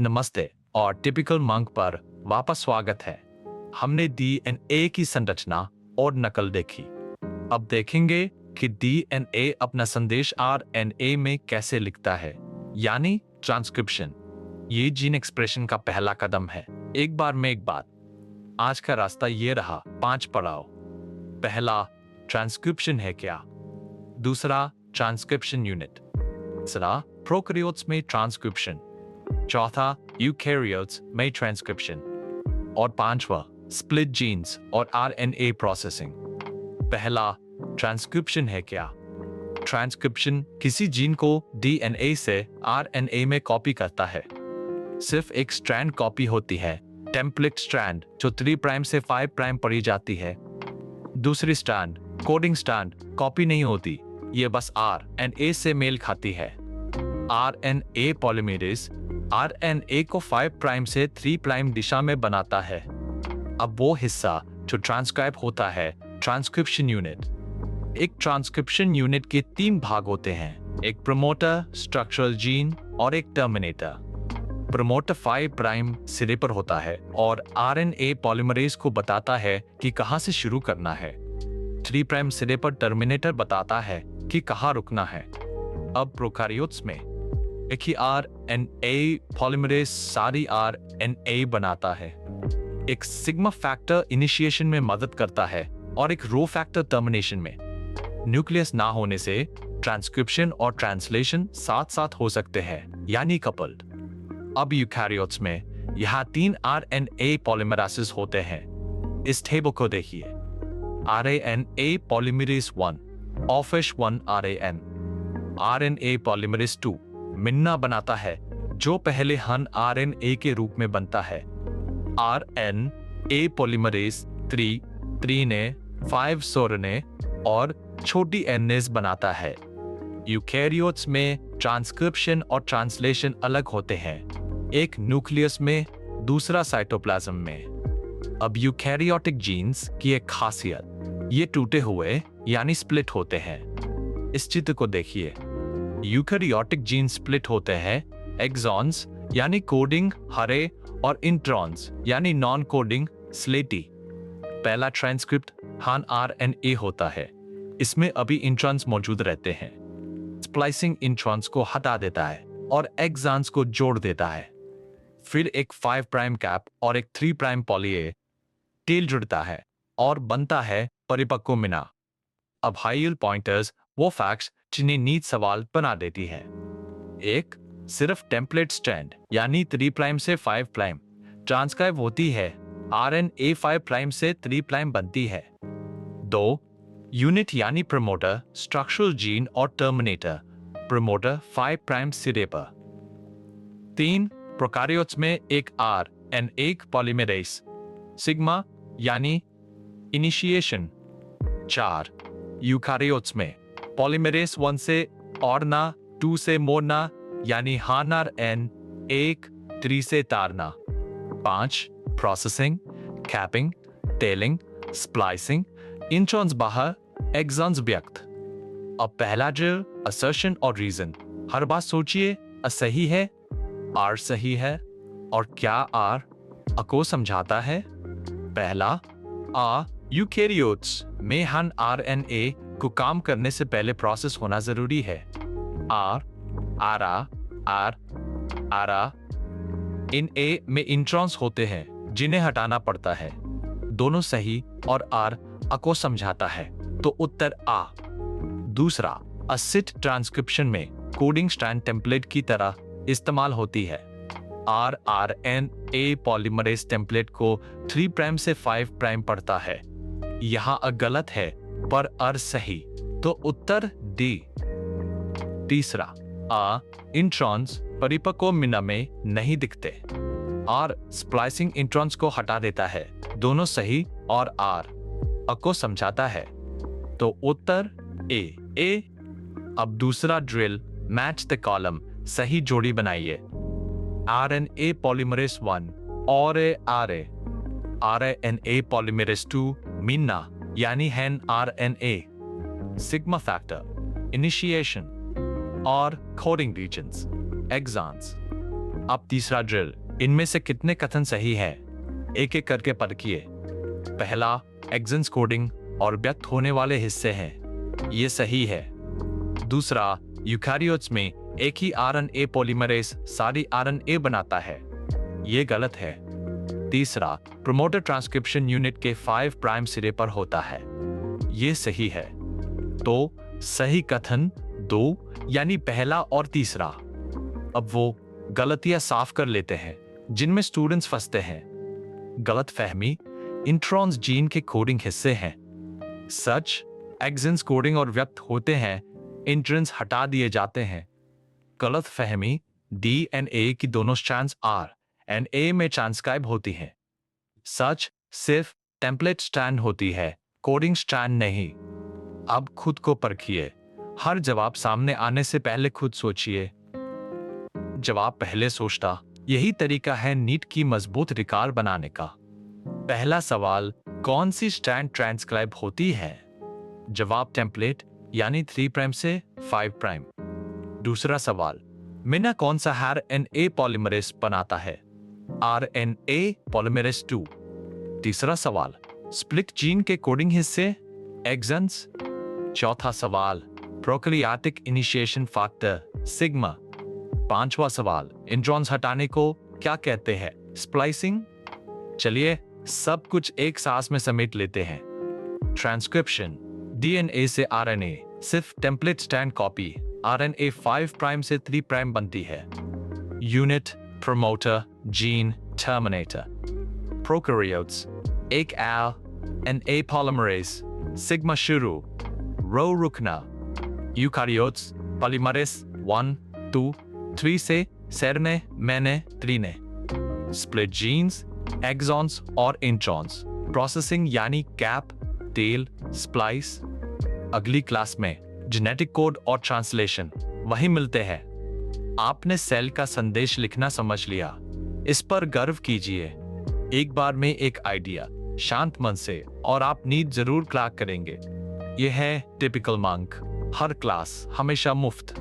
नमस्ते और typical monk पर वापस स्वागत है। हमने डीएनए की संरचना और नकल देखी। अब देखेंगे कि डीएनए अपना संदेश आरएनए में कैसे लिखता है, यानी ट्रांसक्रिप्शन। ये जीन एक्सप्रेशन का पहला कदम है। एक बार में एक बात, आज का रास्ता ये रहा 5 पड़ाव। पहला, ट्रांसक्रिप्शन है क्या। दूसरा, ट्रांसक्रिप्शन यूनिट। तीसरा, प्रोकैरियोट्स में ट्रांसक्रिप्शन। चौथा, यूकैरियोट्स में ट्रांसक्रिप्शन। और पांचवा, स्प्लिट जीन्स और आरएनए प्रोसेसिंग। पहला, ट्रांसक्रिप्शन है क्या। ट्रांसक्रिप्शन किसी जीन को डीएनए से आरएनए में कॉपी करता है। सिर्फ एक स्ट्रैंड कॉपी होती है, टेम्पलेट स्ट्रैंड, जो 3 प्राइम से 5 प्राइम पढ़ी जाती है। दूसरी स्ट्रैंड, कोडिंग स्ट्रैंड, कॉपी नहीं होती, ये बस आरएनए से मेल खाती है। आरएनए पॉलीमरेज आरएनए को 5 प्राइम से 3 प्राइम दिशा में बनाता है। अब वो हिस्सा जो ट्रांसक्राइब होता है, ट्रांसक्रिप्शन यूनिट। एक ट्रांसक्रिप्शन यूनिट के 3 भाग होते हैं, एक प्रमोटर, स्ट्रक्चरल जीन और एक टर्मिनेटर। प्रमोटर 5 प्राइम सिरे पर होता है और आरएनए पॉलीमरेज को बताता है कि कहां से शुरू करना है। 3 प्राइम सिरे पर टर्मिनेटर बताता है कि कहां रुकना है। अब प्रोकैरियोट्स में एक ही आरएनए पॉलीमरेज सारी आरएनए बनाता है। एक सिग्मा फैक्टर इनिशिएशन में मदद करता है और एक रो फैक्टर टर्मिनेशन में। न्यूक्लियस ना होने से ट्रांसक्रिप्शन और ट्रांसलेशन साथ साथ हो सकते हैं, यानी कपल्ड। अब यूकैरियोट्स में यहाँ 3 आरएनए पॉलीमरासिस होते हैं। इस टेबल को देखिए। आरएनए पॉलीमरेज 1, ऑफिश 1 आरएन। आरएनए पॉलीमरेज 2 मिन्ना बनाता है, जो पहले हन आरएनए के रूप में बनता है। आरएनए पॉलीमरेज 3 ने 5 सोरने और छोटी एनएस बनाता है। यूकैरियोट्स में ट्रांसक्रिप्शन और ट्रांसलेशन अलग होते हैं, एक न्यूक्लियस में, दूसरा साइटोप्लाज्म में। अब यूकैरियोटिक जीन्स की एक खासियत, ये टूटे हुए यानी स्प्लिट होते हैं। इस चित्र को देखिए। यूकैरियोटिक जीन स्प्लिट होते हैं, एक्सॉन्स यानी कोडिंग हरे और इंट्रॉन्स यानी नॉन कोडिंग स्लेटी। पहला ट्रांसक्रिप्ट हान आरएनए होता है, इसमें अभी इंट्रॉन्स मौजूद रहते हैं। स्प्लाइसिंग इंट्रॉन्स को हटा देता है और एक्सॉन्स को जोड़ देता है। फिर एक 5 प्राइम कैप और एक 3 प्राइम पॉली ए टेल जुड़ता है और बनता है परिपक्व मिना। अब हाई यील्ड पॉइंटर्स वो फैक्ट्स जिन्हें नीड सवाल बना देती है। एक, सिर्फ टेम्पलेट स्ट्रैंड यानी 3 प्राइम से 5 प्राइम ट्रांसक्राइब होती है, आरएनए 5 प्राइम से 3 प्राइम बनती है। 2, यूनिट यानी प्रमोटर, स्ट्रक्चरल जीन और टर्मिनेटर, प्रमोटर 5 प्राइम सिरे पर। 3, प्रोकैरियोट्स में एक आरएनए पॉलीमरेज, सिग्मा यानी इनिशिएशन। 4, यूकैरियोट्स में पॉलीमरेज 1 से औरना, 2 से मोड़ना यानी हानर एन, 1, 3 से तारना। 5, processing, capping, telling, splicing, introns बाहर, एक्सॉन्स व्यक्त। अब पहला ड्रिल, असर्शन और रीजन। हर बात सोचिए, अ सही है, आर सही है, और क्या आर अ को समझाता है। पहला, आ यूकैरियोट्स में हन आरएनए को काम करने से पहले प्रोसेस होना जरूरी है। आर, आरा, आर, आरा। इन ए में इंट्रॉन्स होते हैं जिन्हें हटाना पड़ता है। दोनों सही और आर अ को समझाता है, तो उत्तर आ। दूसरा, असिट ट्रांसक्रिप्शन में कोडिंग स्ट्रैंड टेम्पलेट की तरह इस्तेमाल होती है। आरएनए पॉलीमरेज टेम्पलेट को 3 प्राइम से 5 प्राइम पढ़ता है। यहाँ अ गलत है पर अर सही, तो उत्तर डी। तीसरा, आ इंट्रॉन्स परिपक्व मिना में नहीं दिखते। आर स्प्लाइसिंग इंट्रॉन्स को हटा देता है, दोनों सही, और आर अ को समझाता है, तो उत्तर ए। अब दूसरा ड्रिल, मैच द कॉलम, सही जोड़ी बनाइए। आरएनए पॉलीमरेज 1 और आरएनए पॉलीमरेज 2 मिना यानी हैन आरएनए, सिग्मा फैक्टर, इनिशिएशन और कोडिंग रीजन्स, एक्सॉन्स। अब तीसरा ड्रिल, इनमें से कितने कथन सही है, एक एक करके परखिए। पहला, एक्सन्स कोडिंग और व्यक्त होने वाले हिस्से हैं, ये सही है। दूसरा, यूकैरियोट्स में एक ही आरएनए पॉलीमरेज सारी आरएनए बनाता है, ये गलत है। तीसरा, प्रोमोटर ट्रांसक्रिप्शन यूनिट के 5 प्राइम सिरे पर होता है, ये सही है। तो सही कथन 2 यानी पहला और तीसरा। अब वो गलतियां साफ कर लेते हैं जिनमें स्टूडेंट्स फंसते हैं। गलत फहमी, इंट्रॉन्स जीन के कोडिंग हिस्से हैं। सच, एक्सन्स कोडिंग और व्यक्त होते हैं, इंट्रॉन्स हटा दिए जाते हैं। गलत फहमी, डीएनए की दोनों स्ट्रैंड्स आरएनए में ट्रांसक्राइब होती हैं। सच, सिर्फ टेम्पलेट स्ट्रैंड होती है, कोडिंग स्ट्रैंड नहीं। अब खुद को परखिए, हर जवाब सामने आने से पहले खुद सोचिए। जवाब पहले सोचता, यही तरीका है नीट की मजबूत रिकॉर्ड बनाने का। पहला सवाल, कौन सी स्ट्रैंड ट्रांसक्राइब होती है? जवाब टेम्पलेट यानी 3 प्राइम से 5 प्राइम। दूसरा सवाल, मिना कौन सा आरएनए पॉलीमरेज बनाता है? RNA polymerase 2। तीसरा सवाल, स्प्लिट जीन के कोडिंग हिस्से, एक्सन्स। चौथा सवाल, प्रोकैरियोटिक इनिशिएशन फैक्टर, सिग्मा। पांचवा सवाल, इंट्रॉन्स हटाने को क्या कहते हैं? स्प्लाइसिंग। चलिए सब कुछ एक सांस में समेट लेते हैं। ट्रांसक्रिप्शन, डीएनए से आरएनए, सिर्फ template stand copy, RNA 5 prime से 3 प्राइम बनती है। Unit, promoter, gene, terminator. Prokaryotes, एक आरएनए पॉलीमरेज, सिग्मा शुरू, रो रुकना। यूकैरियोट्स, पॉलीमरेज 1, 2, 3 से सेरने, मैंने, त्रीने। स्प्लिट जीन्स, एक्सॉन्स और इंट्रॉन्स, प्रोसेसिंग यानी कैप, टेल, स्प्लाइस। अगली क्लास में जेनेटिक कोड और ट्रांसलेशन वही मिलते हैं। आपने सेल का संदेश लिखना समझ लिया, इस पर गर्व कीजिए। एक बार में एक आइडिया, शांत मन से, और आप नीट जरूर क्रैक करेंगे। यह है टिपिकल मंक, हर क्लास हमेशा मुफ्त।